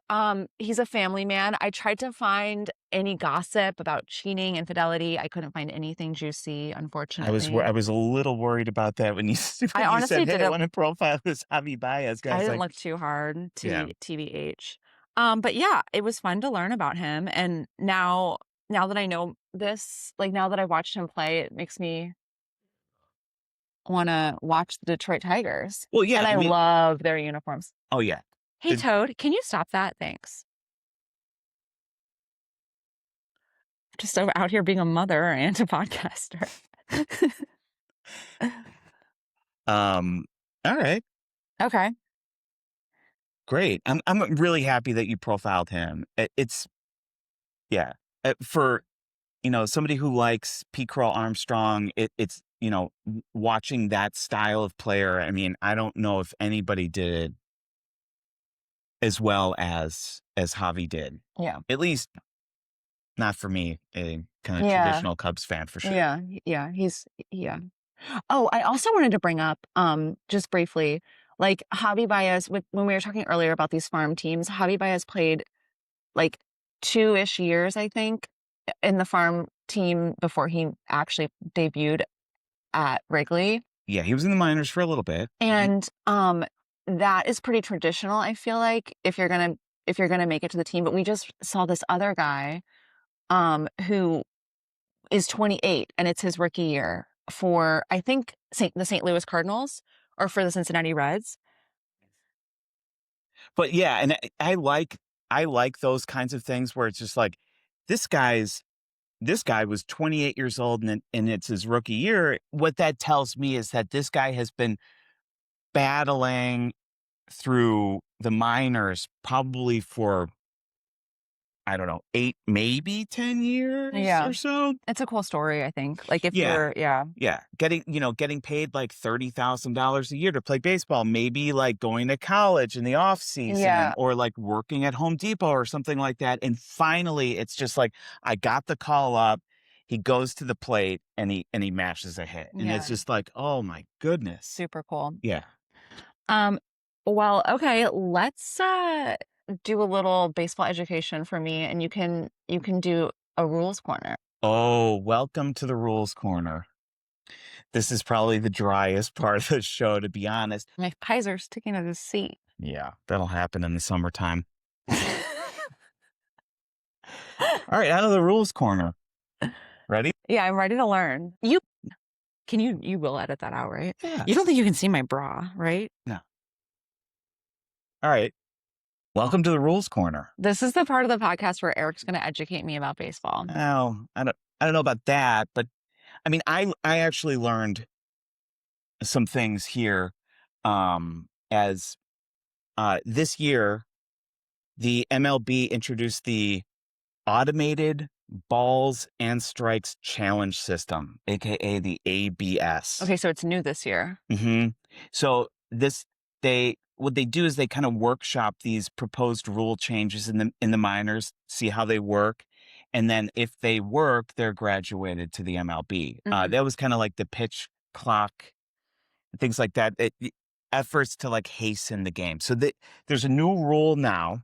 He's a family man. I tried to find any gossip about cheating, infidelity. I couldn't find anything juicy, unfortunately. I was a little worried about that when you I when you honestly said, "Hey, I didn't. want to profile this Javi Baez guy." I It's didn't like, look too hard. yeah. TBH. But yeah, it was fun to learn about him. And now that I know this, like now that I've watched him play, it makes me want to watch the Detroit Tigers. Well, yeah. And I I mean, love their uniforms. oh yeah. Hey, The, Toad, can you stop that? Thanks. Just out here being a mother and a podcaster. All right. Okay. Great. I'm really happy that you profiled him. It's yeah. For somebody who likes Pete Crow Armstrong, it's watching that style of player. I mean, I don't know if anybody did it as well as Javi did. Yeah. At least not for me, a kind of Yeah. traditional Cubs fan for sure. Yeah. Yeah. Yeah. Oh, I also wanted to bring up, just briefly, like Javi Baez, when we were talking earlier about these farm teams, Javi Baez played like 2-ish years, I think, in the farm team before he actually debuted at Wrigley. Yeah, he was in the minors for a little bit. And that is pretty traditional, I feel like, if you're gonna make it to the team. But we just saw this other guy who is 28 and it's his rookie year for, I think, the St. Louis Cardinals or for the Cincinnati Reds. But yeah, and I like those kinds of things where it's just like this guy was 28 years old and it's his rookie year. What that tells me is that this guy has been battling through the minors probably for, I don't know, 8, maybe 10 years Yeah. or so. It's a cool story, I think. Like if Yeah. you're, yeah. Yeah. Getting paid like $30,000 a year to play baseball, maybe like going to college in the off season Yeah. or like working at Home Depot or something like that. And finally it's just like, I got the call up. He goes to the plate and he mashes a hit. And it's Yeah. just like, oh my goodness. Super cool. Yeah. Well, okay, let's do a little baseball education for me, and you can do a rules corner. Oh, welcome to the rules corner. This is probably the driest part of the show, to be honest. My Kaiser's sticking to the seat. Yeah, that'll happen in the summertime. All right, out of the rules corner. Ready? Yeah, I'm ready to learn. You will edit that out, right? Yeah. You don't think you can see my bra, right? No. All right. Welcome to the rules corner. This is the part of the podcast where Eric's going to educate me about baseball. Oh, I don't know about that, but I mean, I actually learned some things here as this year the MLB introduced the automated Balls and Strikes Challenge System, aka the ABS. Okay, so it's new this year. hmm So they what they do is they kind of workshop these proposed rule changes in the minors, see how they work, and then if they work, they're graduated to the MLB. Mhm. That was kind of like the pitch clock, things like that. Efforts to like hasten the game. So there's a new rule now.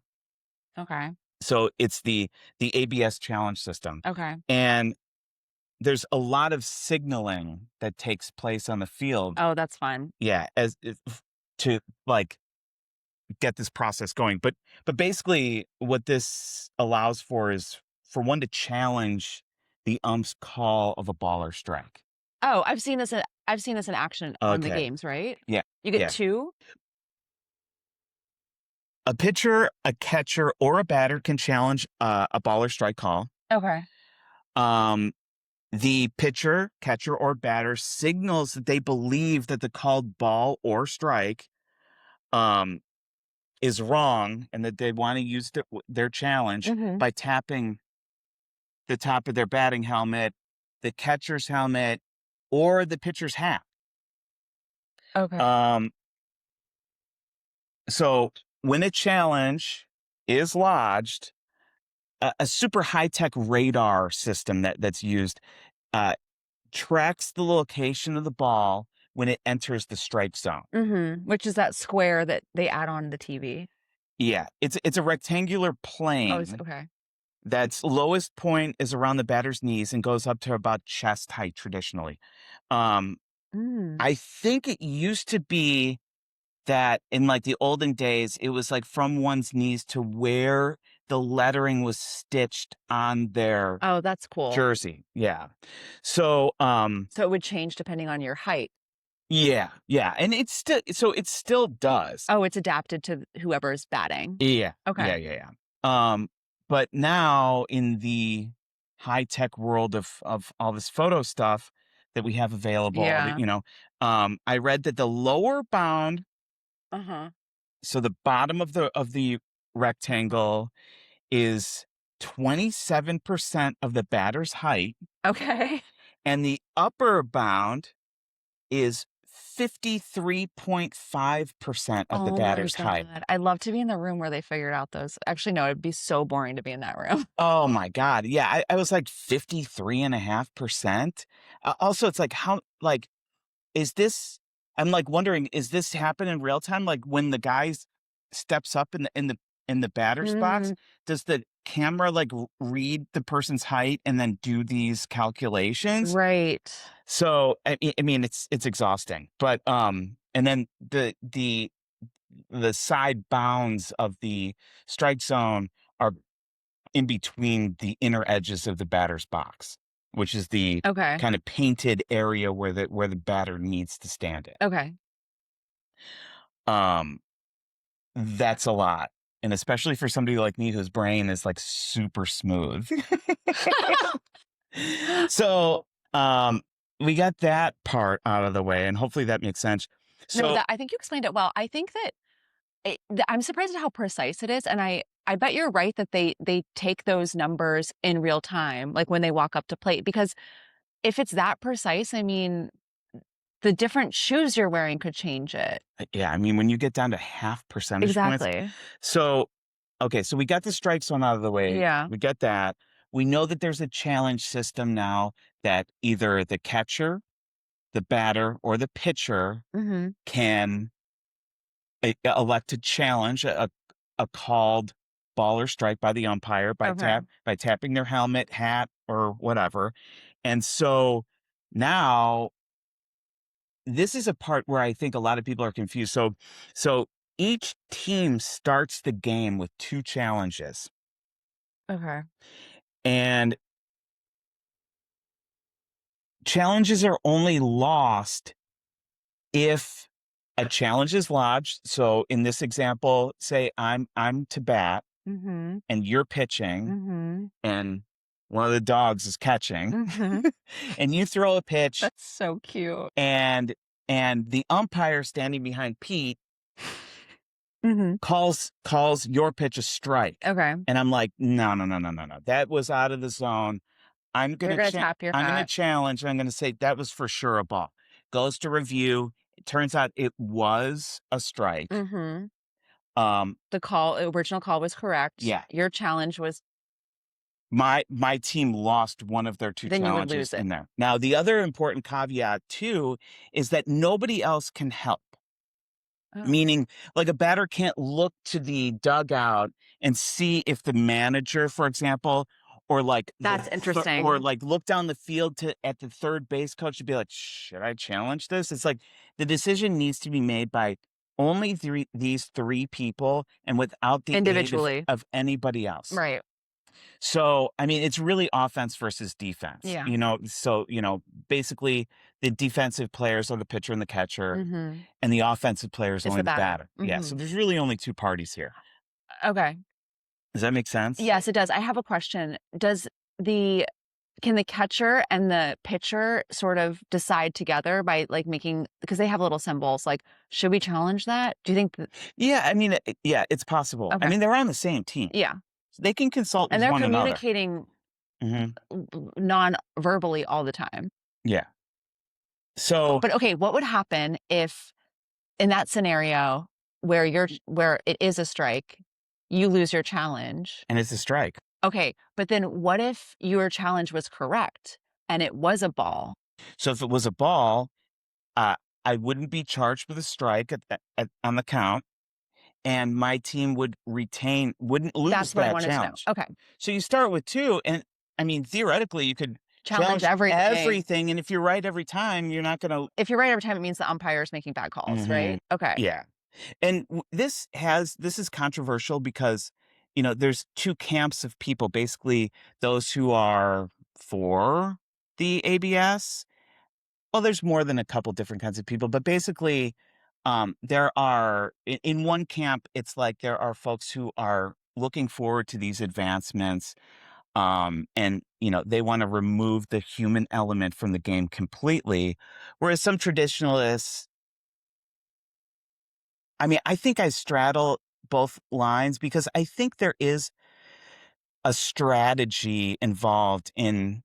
Okay. So it's the ABS challenge system, Okay. and there's a lot of signaling that takes place on the field. Oh, that's fun. Yeah, to like get this process going. But basically what this allows for is for one to challenge the ump's call of a ball or strike. Oh, I've seen this in action on the Okay. games, right? Yeah. You get Yeah. 2? A pitcher, a catcher, or a batter can challenge a ball or strike call. Okay. Um, the pitcher, catcher, or batter signals that they believe that the called ball or strike um, is wrong and that they want to use their challenge Mhm. by tapping the top of their batting helmet, the catcher's helmet, or the pitcher's hat. Okay. Um, so when a challenge is lodged, a super high tech radar system that's used uh, tracks the location of the ball when it enters the strike zone. Mhm. Which is that square that they add on the TV. Yeah, it's a rectangular Oh, it's plane okay. that's lowest point is around the batter's knees and goes up to about chest height traditionally. Um, Mm. I think it used to be that in like the olden days, it was like from one's knees to where the lettering was stitched on their Oh, that's cool. jersey. Yeah. So, So it would change depending on your height. yeah, yeah. And it still does. Oh, it's adapted to whoever is batting. Yeah. Okay. Yeah, yeah, yeah. But now in the high tech world of all this photo stuff that we have available, Yeah. I read that the lower bound, Uh-huh. so the bottom of the rectangle is 27% of the batter's height, Okay. and the upper bound is 53.5% of the Oh my batter's height. god. I'd love to be in the room where they figured out those actually, no, it'd be so boring to be in that room. Oh my god. Yeah, I was like 53.5%. Also, it's like how like is this I'm like wondering, is this happen in real time? Like when the guy steps up in the batter's box, Mm, does the camera like read the person's height and then do these calculations? right. So I mean it's exhausting. But and then the side bounds of the strike zone are in between the inner edges of the batter's box, which is the Okay. kind of painted area where the batter needs to stand it. Okay. Um, that's a lot. And especially for somebody like me whose brain is like super smooth. So, we got that part out of the way, and hopefully that makes sense. No, So, that I think you explained it well. I think that I'm surprised at how precise it is, and I bet you're right that they take those numbers in real time, like, when they walk up to plate, because if it's that precise, I mean, the different shoes you're wearing could change it. yeah, I mean, when you get down to half percentage points. Exactly. So, okay, so we got the strike zone out of the way. Yeah. We get that. We know that there's a challenge system now that either the catcher, the batter, or the pitcher Mhm. can elect to challenge a called ball or strike by the umpire Okay. by tapping their helmet, hat, or whatever. And so now this is a part where I think a lot of people are confused. So each team starts the game with two challenges. Okay. And challenges are only lost if a challenge is lodged. So in this example, say I'm to bat Mhm. and you're pitching Mhm. and one of the dogs is catching Mhm. and you throw a pitch That's so cute. and the umpire standing behind Pete Mhm. calls your pitch a strike. Okay. And I'm like, no, no, no, no, no, no. That was out of the zone. You're gonna tap your I'm gonna hat. challenge. I'm gonna say that was for sure a ball. Goes to review. It turns out it was a strike. Mhm. Um, The original call was correct. yeah. Your challenge was My team lost one of their 2 then you would challenges lose it. in there. Now, the other important caveat too is that nobody else can help. Oh, Meaning, like, a batter can't look to the dugout and see if the manager, for example, or like that's or interesting. like look down the field to at the third base coach to be like, should I challenge this? It's like the decision needs to be made by only these 3 people and without the aid Individually. of anybody else. Right. So, I mean, it's really offense versus defense, Yeah. you know? So, basically the defensive players are the pitcher and the catcher, Mhm. and the offensive player is It's only the the batter. batter. Yeah, so Mhm. there's really only 2 parties here. Okay. Does that make sense? Yes, it does. I have a question. The can the catcher and the pitcher sort of decide together by, like, making because they have little symbols, like, should we challenge that? Do you think that Yeah, I mean, yeah, it's possible. I okay. mean, they're on the same team. Yeah. So they can consult And with they're one another. communicating Mhm. non-verbally all the time. Yeah. So But, okay, what would happen if in that scenario where it is a strike, you lose your challenge? and it's a strike. Okay, but then what if your challenge was correct and it was a ball? So if it was a ball, uh, I wouldn't be charged with a strike on the count, and my team wouldn't lose That's what I that wanted to know. challenge. Okay. So you start with 2, and I mean, theoretically, you could Challenge challenge everything. everything, and if you're right every time, you're not gonna. If you're right every time, it means the umpire is making bad calls, Mhm. right? Okay. Yeah. And this is controversial because, there's 2 camps of people, basically those who are for the ABS. Well, there's more than a couple different kinds of people, but basically, there are in one camp, it's like there are folks who are looking forward to these advancements, and they want to remove the human element from the game completely, whereas some traditionalists, I mean, I think I straddle both lines because I think there is a strategy involved in,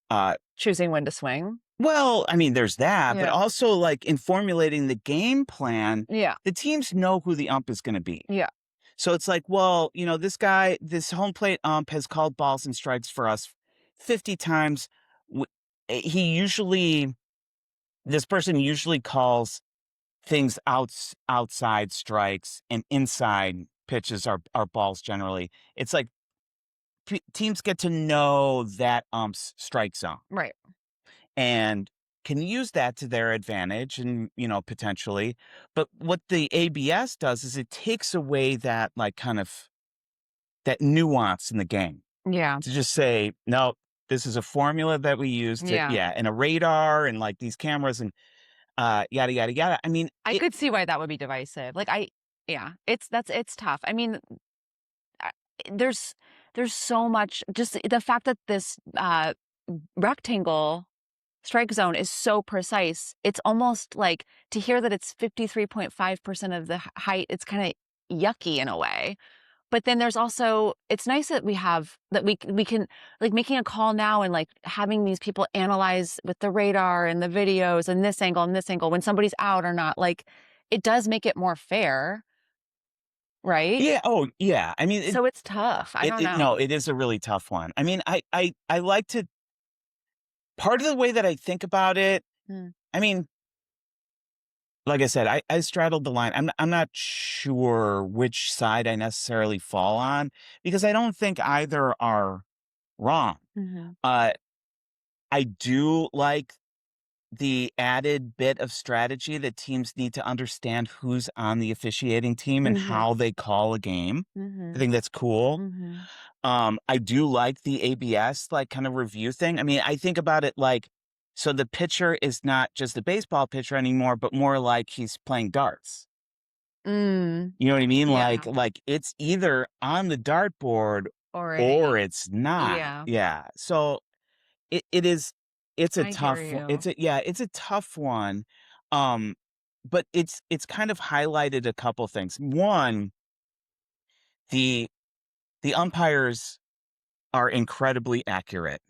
uh, Choosing when to swing. well, I mean, there's that, but Yeah. also like in formulating the game plan, Yeah. the teams know who the ump is going to be. Yeah. So it's like, well, this home plate ump has called balls and strikes for us 50 times. W- He usually, this person usually calls things outside strikes and inside pitches are balls generally. It's like teams get to know that ump's strike zone Right. and can use that to their advantage and, potentially. But what the ABS does is it takes away that like kind of that nuance in the game Yeah. to just say, no, this is a formula that we use to, Yeah. and a radar and like these cameras and yada, yada, yada. I mean, I could see why that would be divisive. Like yeah, it's tough. I mean, I there's so much just the fact that this, rectangle strike zone is so precise. It's almost like to hear that it's 53.5% of the height, it's kinda yucky in a way. But then there's also it's nice that we can like, making a call now and, like, having these people analyze with the radar and the videos and this angle when somebody's out or not, like, it does make it more fair, right? yeah. Oh, yeah. I mean, So it's tough. I don't no, know. it is a really tough one. I mean, I like to, part of the way that I think about it, Mm, I mean, like I said, I straddled the line. I'm not sure which side I necessarily fall on because I don't think either are wrong. mhm, Uh, I do like the added bit of strategy that teams need to understand who's on the officiating team and mhm, how they call a game. I mhm, think that's cool. mhm. I do like the ABS, like, kind of review thing. I mean, I think about it like, so the pitcher is not just a baseball pitcher anymore, but more like he's playing darts. Mm, You know what I mean? yeah. Like it's either on the dartboard Or it or ain't. it's not. Yeah. Yeah. So it is, it's a I hear tough one. you. It's a tough one. Um, but it's kind of highlighted a couple things. One, the the umpires are incredibly accurate.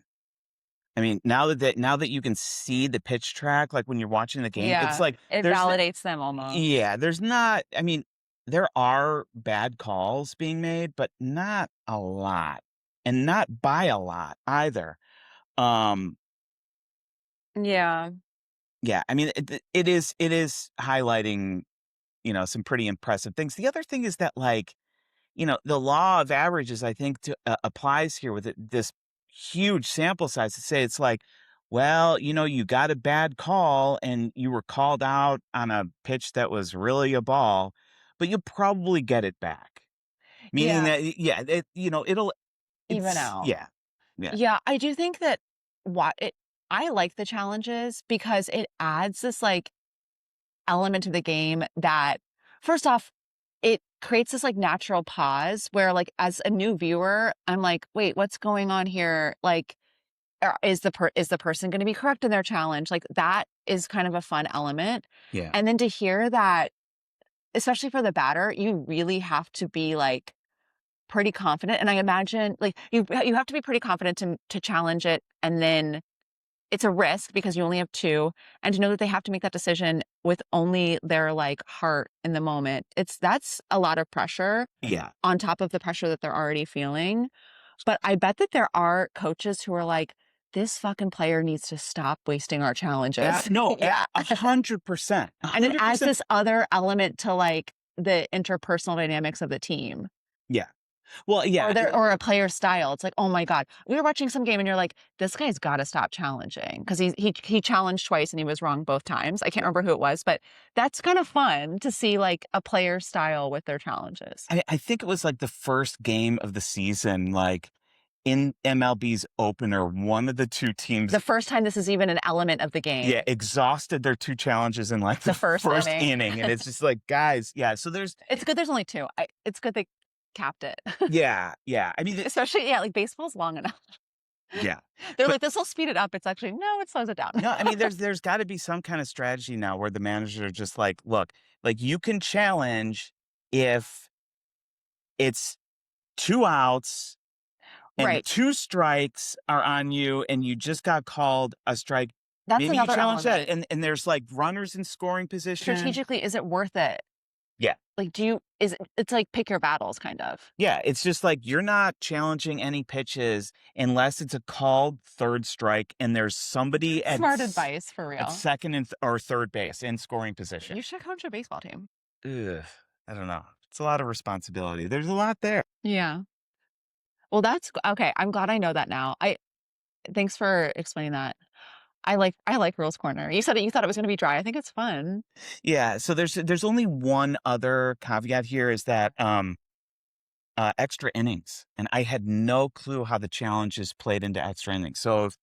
I mean, now that you can see the pitch track, like when you're watching the game, it's Yeah, like it there's validates them almost. yeah, there's not. I mean, there are bad calls being made, but not a lot, and not by a lot either. Um, Yeah, yeah, I mean, it is highlighting, some pretty impressive things. The other thing is that, like, the law of averages, I think, applies here with this huge sample size to say it's like, well, you got a bad call and you were called out on a pitch that was really a ball, but you'll probably get it back. Meaning yeah, that, yeah, even out. yeah, yeah, Yeah, I do think that what it I like the challenges because it adds this, like, element to the game that first off, it creates this, like, natural pause where, like, as a new viewer, I'm like, "Wait, what's going on here?" Like, is the person gonna be correct in their challenge? Like, that is kind of a fun element, yeah. and then to hear that, especially for the batter, you really have to be, like, pretty confident, and I imagine, like, you have to be pretty confident to challenge it, and then it's a risk because you only have 2, and to know that they have to make that decision with only their, like, heart in the moment. That's a lot of pressure Yeah. on top of the pressure that they're already feeling, but I bet that there are coaches who are like, "This fucking player needs to stop wasting our challenges." No, Yeah, 100%, and it adds 100%. this other element to, like, the interpersonal dynamics of the team. Yeah. Well, yeah. Or a player style. It's like, "Oh my god." We were watching some game and you're like, "This guy's gotta stop challenging because he challenged twice and he was wrong both times." I can't remember who it was, but that's kind of fun to see, like, a player style with their challenges. I think it was like the first game of the season, like in MLB's opener, one of the two teams, The first time this is even an element of the yeah, game, exhausted their two challenges in like the the first first inning. inning. And it's just like, guys, yeah. So there's, It's good there's only 2. It's good they capped it. yeah, yeah. I mean, Especially yeah, like, baseball's long enough. yeah. They're But like, "This'll speed it up." It's actually, no, it slows it down. no, I mean, there's got to be some kind of strategy now where the manager are just like, look, like you can challenge if it's 2 outs and Right. 2 strikes are on you and you just got called a strike. That's Maybe you another challenge element. that, and there's like runners in scoring position. Strategically, is it worth it? Yeah. Like, do you is it it's like pick your battles kind of. Yeah, it's just like you're not challenging any pitches unless it's a called third strike and there's somebody Smart advice for at real. second or third base in scoring position. You should coach a baseball team. Ugh, I don't know. It's a lot of responsibility. There's a lot there. Yeah. Well, okay, I'm glad I know that now. I Thanks for explaining that. I like Rules Corner. You said that you thought it was gonna be dry. I think it's fun. Yeah, so there's only one other caveat here is that extra innings, and I had no clue how the challenges played into extra innings. So if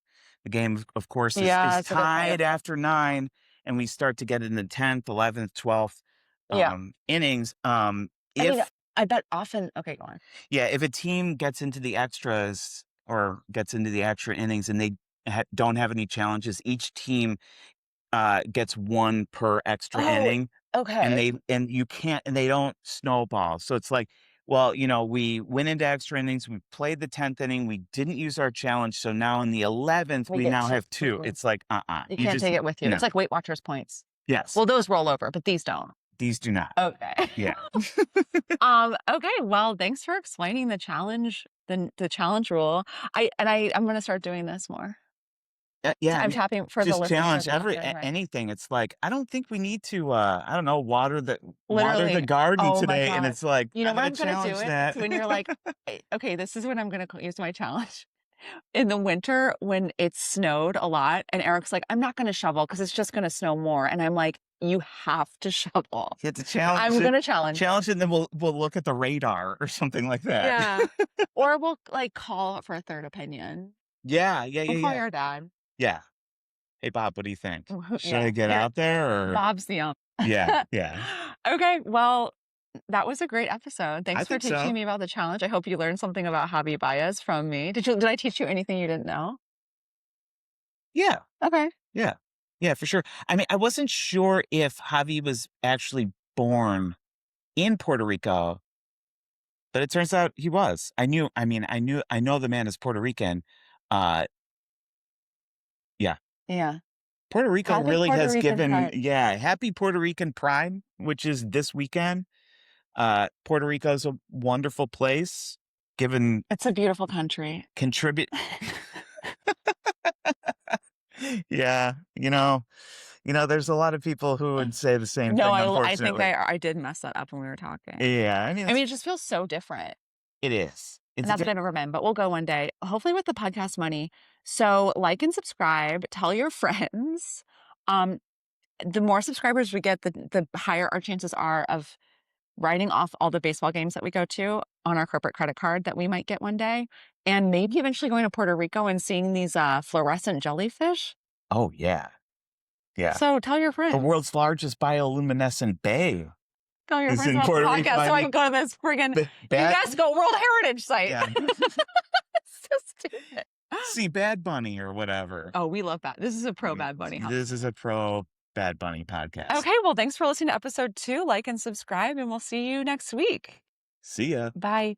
the game, of course, Yeah, is that's a good point. tied after 9, and we start to get in the 10th, 11th, 12th Yeah. innings. I mean, If I bet often okay, go on. Yeah, if a team gets into the extras or gets into the extra innings and they don't have any challenges, each team gets one per extra Oh, inning, and okay. they don't snowball. So it's like, well, we went into extra innings, we played the 10th inning, we didn't use our challenge, so now in the 11th We we get now to have 2. It's like, You you can't just take it with you. no. It's like Weight Watchers points. Yes, Well, those roll over, but these don't. these do not. Okay. Yeah. Okay, well, thanks for explaining the challenge rule. I'm gonna start doing this more. Yeah, I I'm mean, tapping for the just listeners challenge out there, right? anything. It's like, I don't think we need to, I don't know, water the Literally. garden Oh my today, and god. it's like, You know I'm what gonna I'm gonna do challenge it? that. It's when you're like, Okay, this is when I'm gonna use my challenge." In the winter, when it's snowed a lot, and Eric's like, "I'm not gonna shovel because it's just gonna snow more." And I'm like, "You have to shovel." You have to challenge I'm it gonna challenge it. challenge it, and then we'll look at the radar or something like that. Yeah. Or we'll, like, call for a third opinion. Yeah, yeah, We'll yeah, call yeah. your dad. Yeah. "Hey, Bob, what do you think? Should I Yeah, get here out there or" Bob's the Yeah, yeah. Okay, well, that was a great episode. I Thanks for think teaching so. me about the challenge. I hope you learned something about Javi Baez from me. Did I teach you anything you didn't know? Yeah, Okay. yeah. Yeah, for sure. I mean, I wasn't sure if Javi was actually born in Puerto Rico, but it turns out he was. I know the man is Puerto Rican. Uh, yeah. Yeah. Puerto Rico Happy really Puerto has Rican given, Pride. yeah, happy Puerto Rican Pride, which is this weekend. Puerto Rico is a wonderful place, given It's a beautiful country. contribute. Yeah, there's a lot of people who would say the same No, thing, I think unfortunately. I did mess that up when we were talking. Yeah, I mean, I mean, it just feels so different. it is. It's Not that I've ever been, but we'll go one day, hopefully with the podcast money. So like and subscribe, tell your friends. Um, the more subscribers we get, the higher our chances are of writing off all the baseball games that we go to on our corporate credit card that we might get one day, and maybe eventually going to Puerto Rico and seeing these fluorescent jellyfish. Oh, yeah. Yeah. So tell your The friends. world's largest bioluminescent bay Tell your is friends in about the Puerto Rico. podcast I so I mean, can go to this friggin' Bad, UNESCO World Heritage Site. yeah. It's so stupid. See Bad Bunny or whatever. Oh, we love that. This is a pro Bad Bunny house. This is a pro Bad Bunny podcast. Okay, well, thanks for listening to episode 2. Like and subscribe, and we'll see you next week. See ya. Bye.